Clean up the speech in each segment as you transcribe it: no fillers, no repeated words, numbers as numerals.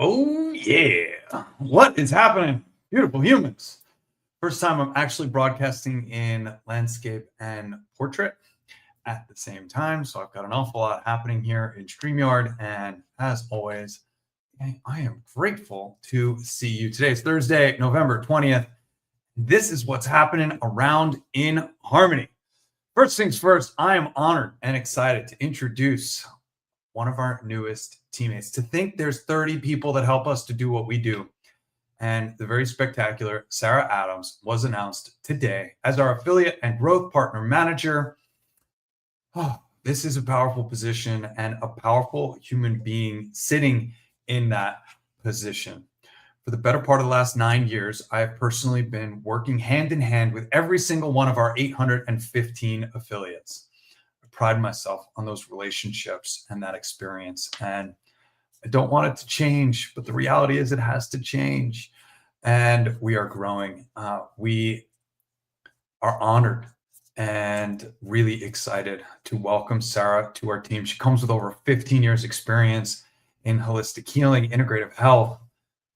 Oh, yeah. What is happening? Beautiful humans. First time I'm actually broadcasting in landscape and portrait at the same time. So I've got an awful lot happening here in StreamYard. And as always, I am grateful to see you. Today is Thursday, November 20th. This is what's happening around inHarmony. First things first, I am honored and excited to introduce one of our newest teammates. To think there's 30 people that help us to do what we do. And the very spectacular Sarah Adams was announced today as our affiliate and growth partner manager. Oh, this is a powerful position and a powerful human being sitting in that position. For the better part of the last 9 years, I have personally been working hand in hand with every single one of our 815 affiliates. I pride myself on those relationships and that experience. And I don't want it to change, but the reality is it has to change. And we are growing. We are honored and really excited to welcome Sarah to our team. She comes with over 15 years experience in holistic healing, integrative health,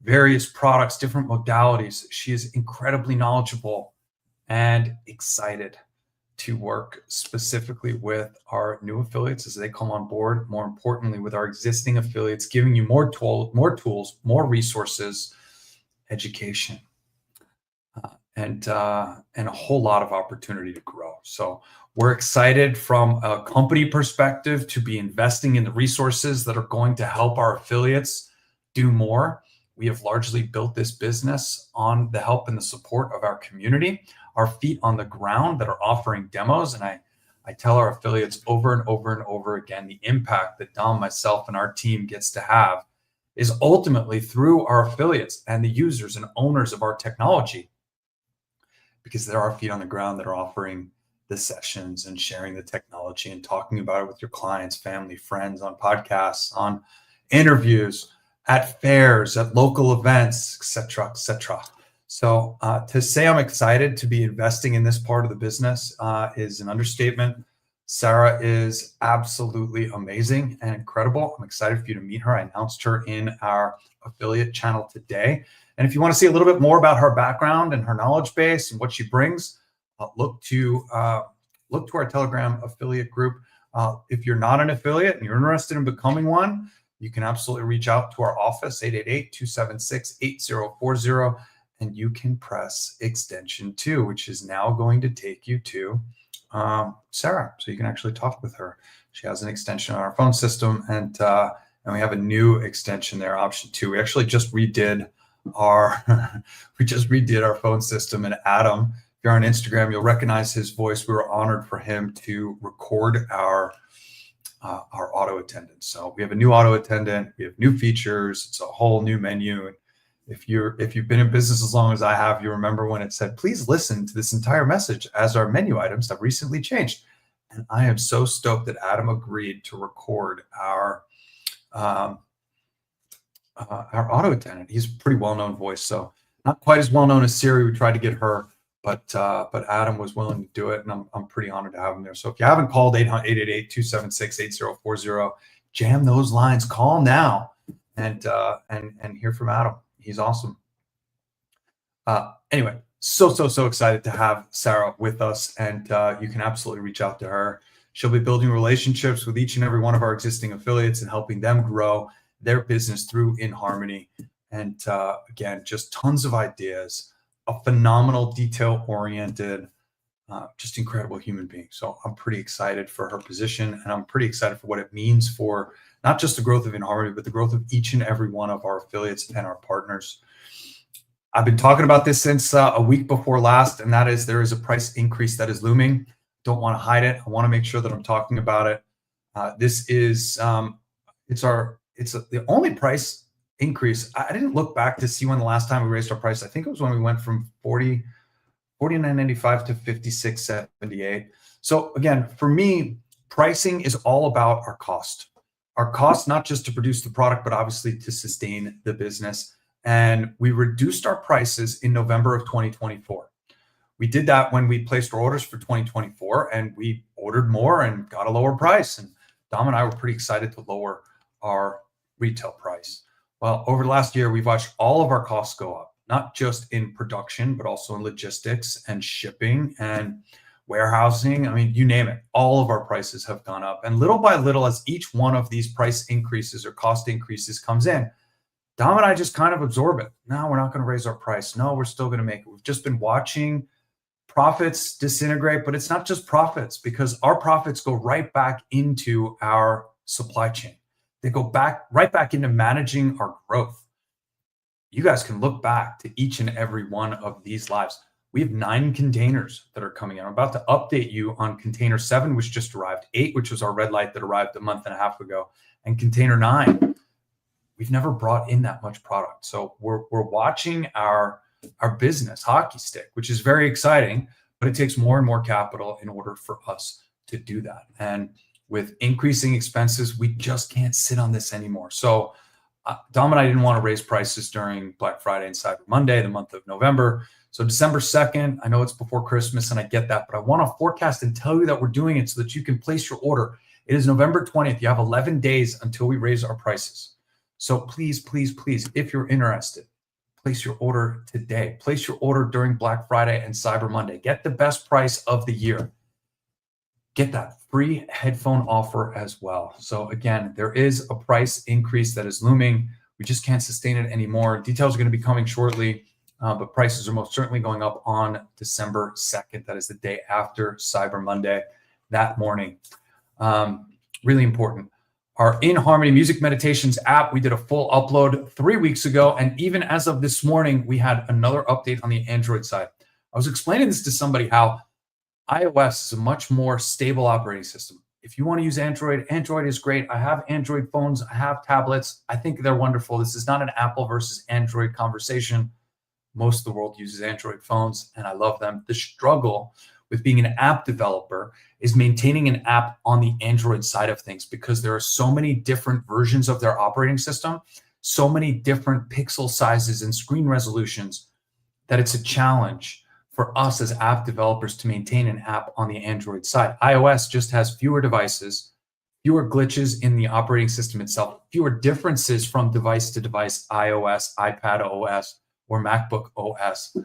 various products, different modalities. She is incredibly knowledgeable and excited to work specifically with our new affiliates as they come on board. More importantly, with our existing affiliates, giving you more tools, more resources, education, and a whole lot of opportunity to grow. So we're excited from a company perspective to be investing in the resources that are going to help our affiliates do more. We have largely built this business on the help and the support of our community, our feet on the ground that are offering demos. And I tell our affiliates over and over and over again, the impact that Dom, myself, and our team gets to have is ultimately through our affiliates and the users and owners of our technology, because there are feet on the ground that are offering the sessions and sharing the technology and talking about it with your clients, family, friends, on podcasts, on interviews, at fairs, at local events, et cetera, et cetera. So to say I'm excited to be investing in this part of the business is an understatement. Sarah is absolutely amazing and incredible. I'm excited for you to meet her. I announced her in our affiliate channel today. And if you want to see a little bit more about her background and her knowledge base and what she brings, look to our Telegram affiliate group. If you're not an affiliate and you're interested in becoming one, you can absolutely reach out to our office, 888-276-8040, and you can press extension 2, which is now going to take you to Sarah. So you can actually talk with her. She has an extension on our phone system, and we have a new extension there, option 2. We actually just redid our phone system. And Adam, if you're on Instagram, you'll recognize his voice. We were honored for him to record our auto attendant. So we have a new auto attendant. We have new features. It's a whole new menu. And if you've been in business as long as I have, you remember when it said, please listen to this entire message as our menu items have recently changed. And I am so stoked that Adam agreed to record our auto attendant. He's a pretty well-known voice, so not quite as well-known as Siri. We tried to get her, but Adam was willing to do it, and I'm pretty honored to have him there. So if you haven't called 888-276-8040, jam those lines. Call now and hear from Adam. He's awesome. Anyway, so excited to have Sarah with us, and you can absolutely reach out to her. She'll be building relationships with each and every one of our existing affiliates and helping them grow their business through inHarmony. And again, just tons of ideas, a phenomenal, detail-oriented, just incredible human being. So I'm pretty excited for her position, and I'm pretty excited for what it means for not just the growth of inHarmony, but the growth of each and every one of our affiliates and our partners. I've been talking about this since a week before last, and that is there is a price increase that is looming. Don't want to hide it. I want to make sure that I'm talking about it. This is the only price increase. I didn't look back to see when the last time we raised our price. I think it was when we went from $49.95 to $56.78. So again, for me, pricing is all about our cost. Our cost, not just to produce the product, but obviously to sustain the business. And we reduced our prices in November of 2024. We did that when we placed our orders for 2024, and we ordered more and got a lower price. And Dom and I were pretty excited to lower our retail price. Well, over the last year, we've watched all of our costs go up, not just in production, but also in logistics and shipping and warehousing. I mean, you name it, all of our prices have gone up. And little by little, as each one of these price increases or cost increases comes in, Dom and I just kind of absorb it. No, we're not going to raise our price. No, we're still going to make it. We've just been watching profits disintegrate, but it's not just profits, because our profits go right back into our supply chain. They go right back into managing our growth. You guys can look back to each and every one of these lives. We have 9 containers that are coming in. I'm about to update you on container 7, which just arrived, 8, which was our red light that arrived a month and a half ago, and container 9. We've never brought in that much product. So we're watching our business hockey stick, which is very exciting, but it takes more and more capital in order for us to do that. And with increasing expenses, we just can't sit on this anymore. So Dom and I didn't want to raise prices during Black Friday and Cyber Monday, the month of November. So December 2nd, I know it's before Christmas and I get that, but I want to forecast and tell you that we're doing it so that you can place your order. It is November 20th. You have 11 days until we raise our prices. So please, please, please, if you're interested, place your order today. Place your order during Black Friday and Cyber Monday. Get the best price of the year. Get that free headphone offer as well. So again, there is a price increase that is looming. We just can't sustain it anymore. Details are going to be coming shortly, but prices are most certainly going up on December 2nd. That is the day after Cyber Monday, that morning. Really important. Our inHarmony Music Meditations app, we did a full upload 3 weeks ago. And even as of this morning, we had another update on the Android side. I was explaining this to somebody how iOS is a much more stable operating system. If you want to use Android, Android is great. I have Android phones. I have tablets. I think they're wonderful. This is not an Apple versus Android conversation. Most of the world uses Android phones, and I love them. The struggle with being an app developer is maintaining an app on the Android side of things, because there are so many different versions of their operating system, so many different pixel sizes and screen resolutions, that it's a challenge for us as app developers to maintain an app on the Android side. iOS just has fewer devices, fewer glitches in the operating system itself, fewer differences from device to device, iOS, iPad OS, or MacBook OS.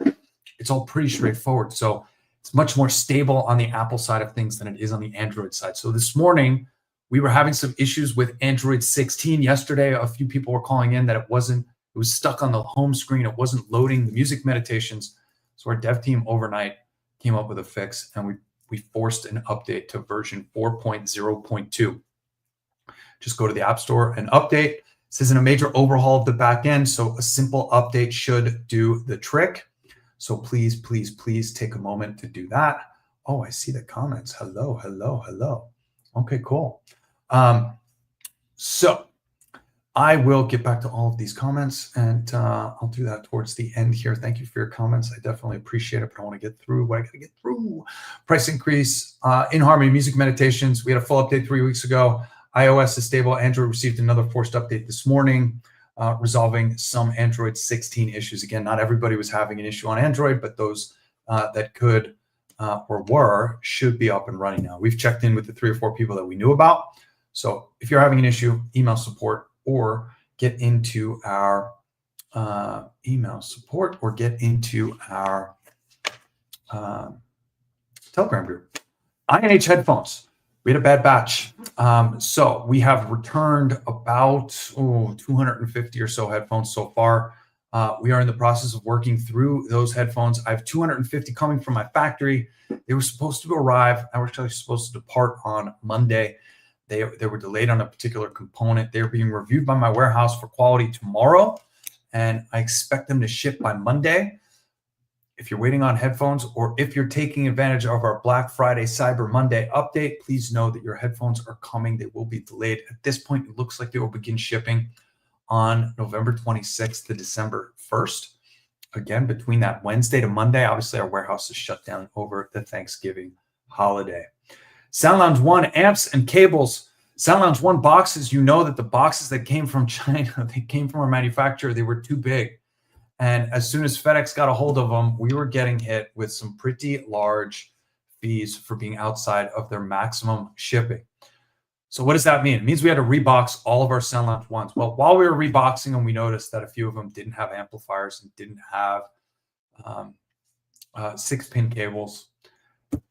It's all pretty straightforward. So it's much more stable on the Apple side of things than it is on the Android side. So this morning, we were having some issues with Android 16. Yesterday, a few people were calling in that it was stuck on the home screen. It wasn't loading the music meditations. So our dev team overnight came up with a fix, and we forced an update to version 4.0.2. Just go to the App Store and update. This isn't a major overhaul of the back end, so a simple update should do the trick. So please, please, please take a moment to do that. Oh, I see the comments. Hello, hello, hello. Okay, cool. So I will get back to all of these comments, and I'll do that towards the end here. Thank you for your comments. I definitely appreciate it, but I want to get through what I got to get through. Price increase, inHarmony Music Meditations. We had a full update 3 weeks ago. iOS is stable. Android received another forced update this morning, resolving some Android 16 issues. Again, not everybody was having an issue on Android, but those that could or should be up and running now. We've checked in with the 3 or 4 people that we knew about. So if you're having an issue, email support, or get into our email support, or get into our Telegram group. inH headphones. We had a bad batch. So we have returned about 250 or so headphones so far. We are in the process of working through those headphones. I have 250 coming from my factory. They were supposed to arrive. I was actually supposed to depart on Monday. They were delayed on a particular component. They're being reviewed by my warehouse for quality tomorrow, and I expect them to ship by Monday. If you're waiting on headphones, or if you're taking advantage of our Black Friday, Cyber Monday update, please know that your headphones are coming. They will be delayed. At this point, it looks like they will begin shipping on November 26th to December 1st. Again, between that Wednesday to Monday, obviously our warehouse is shut down over the Thanksgiving holiday. SL1 Amps and Cables. SL1 boxes, you know that the boxes that came from China, they came from our manufacturer, they were too big. And as soon as FedEx got a hold of them, we were getting hit with some pretty large fees for being outside of their maximum shipping. So what does that mean? It means we had to rebox all of our Sound Lounge 1s. Well, while we were reboxing them, we noticed that a few of them didn't have amplifiers and didn't have 6-pin cables.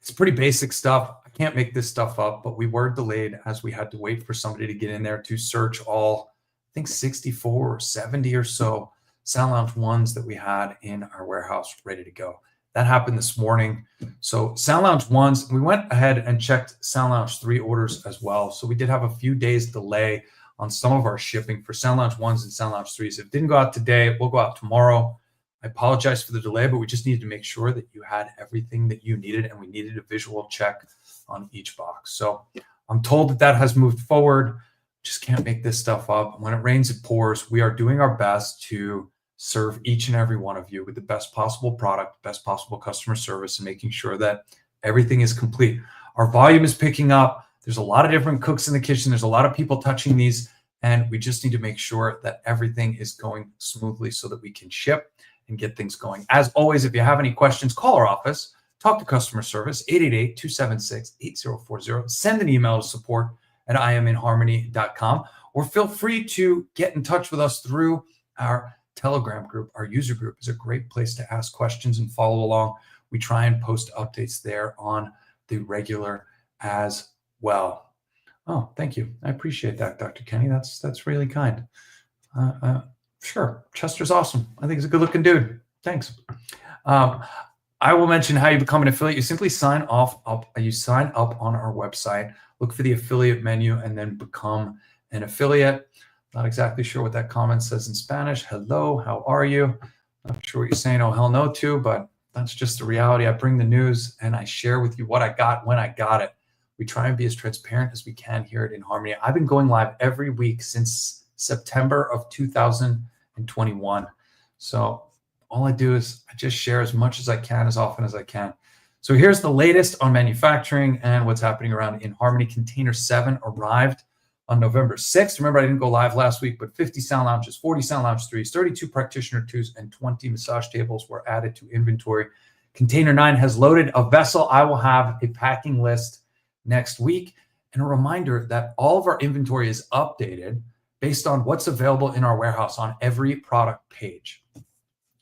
It's pretty basic stuff. I can't make this stuff up, but we were delayed as we had to wait for somebody to get in there to search all, I think 64 or 70 or so Sound Lounge 1s that we had in our warehouse ready to go. That happened this morning. So Sound Lounge 1s, we went ahead and checked Sound Lounge 3 orders as well. So we did have a few days delay on some of our shipping for Sound Lounge 1s and Sound Lounge 3s. If it didn't go out today, it will go out tomorrow. I apologize for the delay, but we just needed to make sure that you had everything that you needed, and we needed a visual check on each box. So I'm told that that has moved forward. Just can't make this stuff up. When it rains, it pours. We are doing our best to serve each and every one of you with the best possible product, best possible customer service, and making sure that everything is complete. Our volume is picking up. There's a lot of different cooks in the kitchen. There's a lot of people touching these, and we just need to make sure that everything is going smoothly so that we can ship and get things going. As always, if you have any questions, call our office, talk to customer service, 888-276-8040. Send an email to support@inharmony.com, or feel free to get in touch with us through our Telegram group. Our user group is a great place to ask questions and follow along. We try and post updates there on the regular as well. Oh, thank you. I appreciate that, Dr. Kenny. That's really kind. Sure. Chester's awesome. I think he's a good looking dude. Thanks. I will mention how you become an affiliate. You simply sign up on our website, look for the affiliate menu, and then become an affiliate. Not exactly sure what that comment says in Spanish. Hello, how are you? Not sure what you're saying. Oh, hell no to, but that's just the reality. I bring the news and I share with you what I got when I got it. We try and be as transparent as we can here at inHarmony. I've been going live every week since September of 2021. So all I do is I just share as much as I can, as often as I can. So here's the latest on manufacturing and what's happening around inHarmony. Container 7 arrived on November 6th. Remember, I didn't go live last week, but 50 Sound Lounges, 40 Sound Lounge 3s, 32 Practitioner 2s, and 20 massage tables were added to inventory. Container 9 has loaded a vessel. I will have a packing list next week. And a reminder that all of our inventory is updated based on what's available in our warehouse on every product page.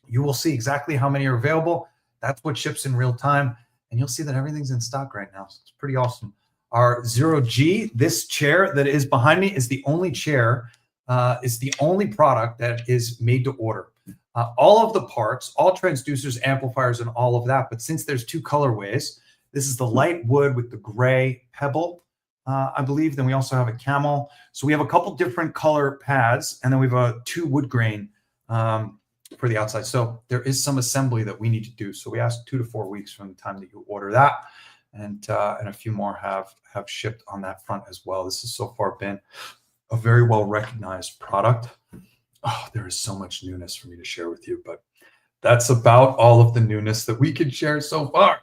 You will see exactly how many are available. That's what ships in real time. And you'll see that everything's in stock right now. So it's pretty awesome. Our 0G, this chair that is behind me, is the only chair, is the only product that is made to order. All of the parts, all transducers, amplifiers, and all of that. But since there's two colorways, this is the light wood with the gray pebble, I believe. Then we also have a camel. So we have a couple different color pads, and then we have two wood grain for the outside. So there is some assembly that we need to do. So we ask 2 to 4 weeks from the time that you order that. And a few more have shipped on that front as well. This has so far been a very well recognized product. Oh, there is so much newness for me to share with you, but that's about all of the newness that we can share so far.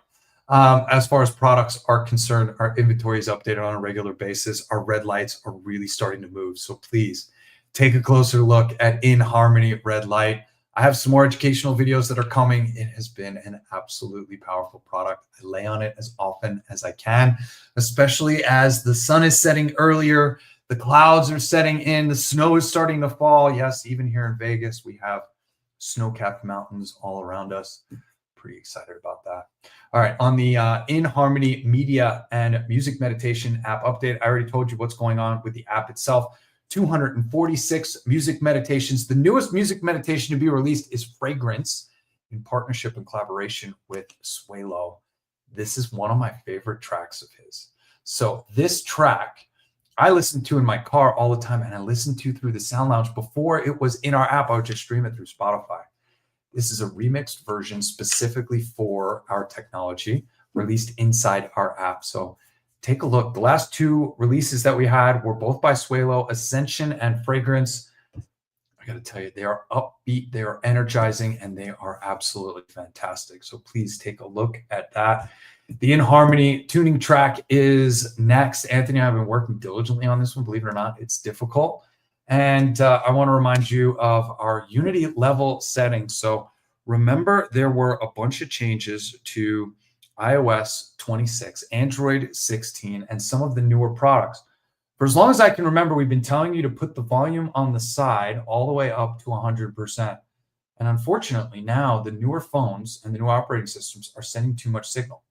As far as products are concerned, our inventory is updated on a regular basis. Our red lights are really starting to move. So please take a closer look at inHarmony red light. I have some more educational videos that are coming. It has been an absolutely powerful product. I lay on it as often as I can, especially as the sun is setting earlier, the clouds are setting in, the snow is starting to fall. Yes, even here in Vegas, we have snow-capped mountains all around us. Pretty excited about that. All right, on the inHarmony media and music meditation app update, I already told you what's going on with the app itself. 246 music meditations. The newest music meditation to be released is Fragrance, in partnership and collaboration with Suelo. This is one of my favorite tracks of his. So this track I listen to in my car all the time, and I listen to through the Sound Lounge. Before it was in our app, I would just stream it through Spotify. This is a remixed version specifically for our technology, released inside our app. So take a look. The last two releases that we had were both by Suelo, Ascension and Fragrance. I got to tell you, they are upbeat, they are energizing, and they are absolutely fantastic. So please take a look at that. The inHarmony tuning track is next. Anthony and I have been working diligently on this one. Believe it or not, it's difficult. And I want to remind you of our Unity level settings. So remember, there were a bunch of changes to iOS 26, Android 16, and some of the newer products. For as long as I can remember, we've been telling you to put the volume on the side all the way up to 100%. And unfortunately, now the newer phones and the new operating systems are sending too much signal.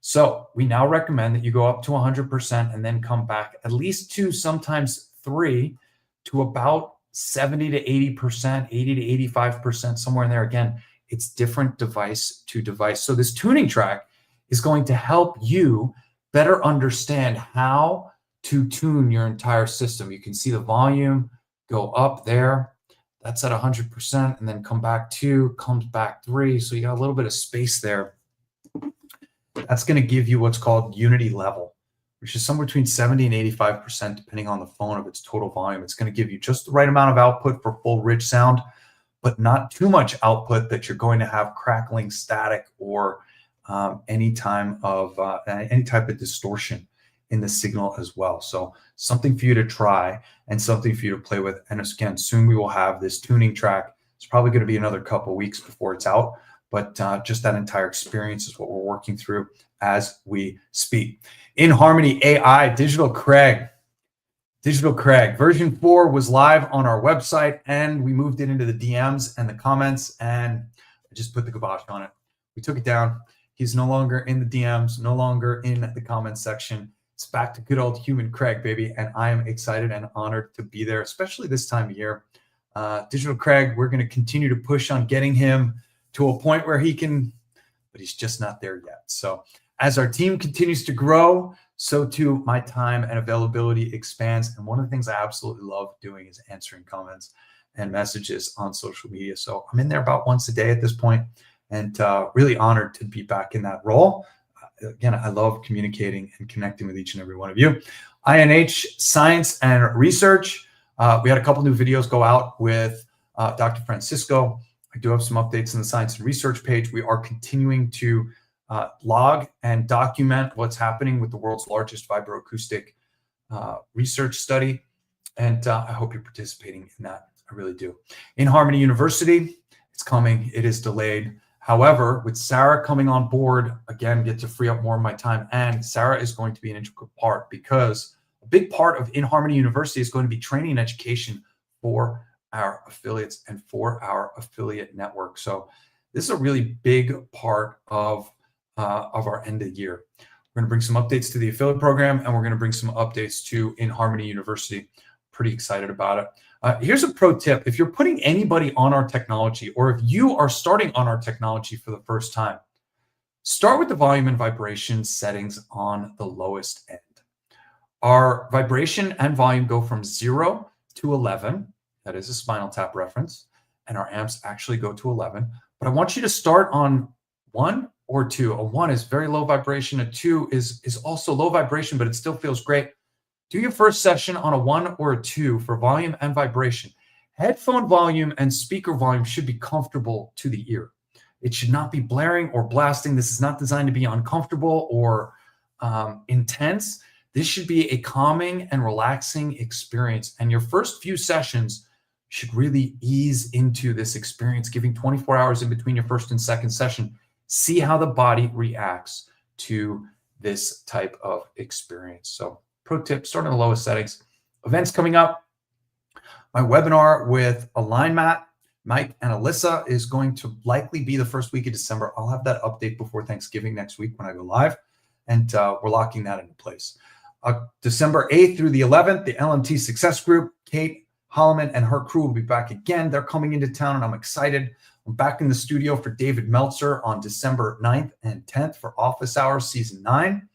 So we now recommend that you go up to 100% and then come back at least 2, sometimes 3, to about 70 to 80%, 80 to 85%, somewhere in there. Again, it's different device to device. So this tuning track is going to help you better understand how to tune your entire system. You can see the volume go up there. That's at 100%, and then come back 2, comes back 3. So you got a little bit of space there. That's going to give you what's called unity level, which is somewhere between 70 and 85%, depending on the phone, of its total volume. It's going to give you just the right amount of output for full rich sound, but not too much output that you're going to have crackling, static, or any type of distortion in the signal as well. So something for you to try and something for you to play with. And again, soon we will have this tuning track. It's probably going to be another couple of weeks before it's out, but just that entire experience is what we're working through as we speak. inHarmony AI, Digital Craig. Version 4 was live on our website, and we moved it into the DMs and the comments, and I just put the kibosh on it. We took it down. He's no longer in the DMs, no longer in the comments section. It's back to good old human Craig, baby, and I am excited and honored to be there, especially this time of year. Digital Craig, we're going to continue to push on getting him to a point where he can, but he's just not there yet. So as our team continues to grow, so too my time and availability expands. And one of the things I absolutely love doing is answering comments and messages on social media. So I'm in there about once a day at this point, and really honored to be back in that role. Again, I love communicating and connecting with each and every one of you. inH Science and Research. We had a couple new videos go out with Dr. Francisco. I do have some updates on the Science and Research page. We are continuing to log and document what's happening with the world's largest vibroacoustic research study. And I hope you're participating in that. I really do. inHarmony University, it's coming. It is delayed. However, with Sarah coming on board, again, get to free up more of my time. And Sarah is going to be an integral part, because a big part of inHarmony University is going to be training and education for our affiliates and for our affiliate network. So this is a really big part of our end of the year. We're going to bring some updates to the affiliate program, and we're going to bring some updates to inHarmony University. Pretty excited about it. Here's a pro tip. If you're putting anybody on our technology, or if you are starting on our technology for the first time, start with the volume and vibration settings on the lowest end. Our vibration and volume go from 0 to 11. That is a Spinal Tap reference. And our amps actually go to 11. But I want you to start on 1 or 2. A 1 is very low vibration. A 2 is also low vibration, but it still feels great. Do your first session on a 1 or a 2 for volume and vibration. Headphone volume and speaker volume should be comfortable to the ear. It should not be blaring or blasting. This is not designed to be uncomfortable or intense. This should be a calming and relaxing experience. And your first few sessions should really ease into this experience, giving 24 hours in between your first and second session. See how the body reacts to this type of experience. So pro tip, start on the lowest settings. Events coming up. My webinar with Align Matt, Mike, and Alyssa is going to likely be the first week of December. I'll have that update before Thanksgiving next week when I go live, and we're locking that into place. December 8th through the 11th, the LMT Success Group, Kate Holloman and her crew will be back again. They're coming into town, and I'm excited. I'm back in the studio for David Meltzer on December 9th and 10th for Office Hours Season 9.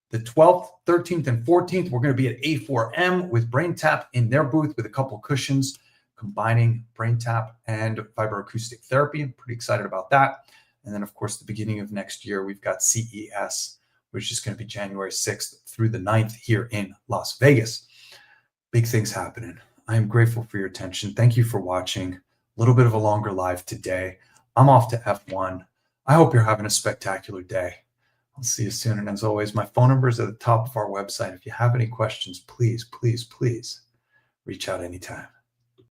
The 12th, 13th, and 14th, we're going to be at A4M with Brain Tap in their booth with a couple cushions, combining Brain Tap and vibroacoustic therapy. I'm pretty excited about that. And then, of course, the beginning of next year, we've got CES, which is going to be January 6th through the 9th here in Las Vegas. Big things happening. I am grateful for your attention. Thank you for watching. A little bit of a longer live today. I'm off to F1. I hope you're having a spectacular day. I'll see you soon. And as always, my phone number is at the top of our website. If you have any questions, please, please, please reach out anytime.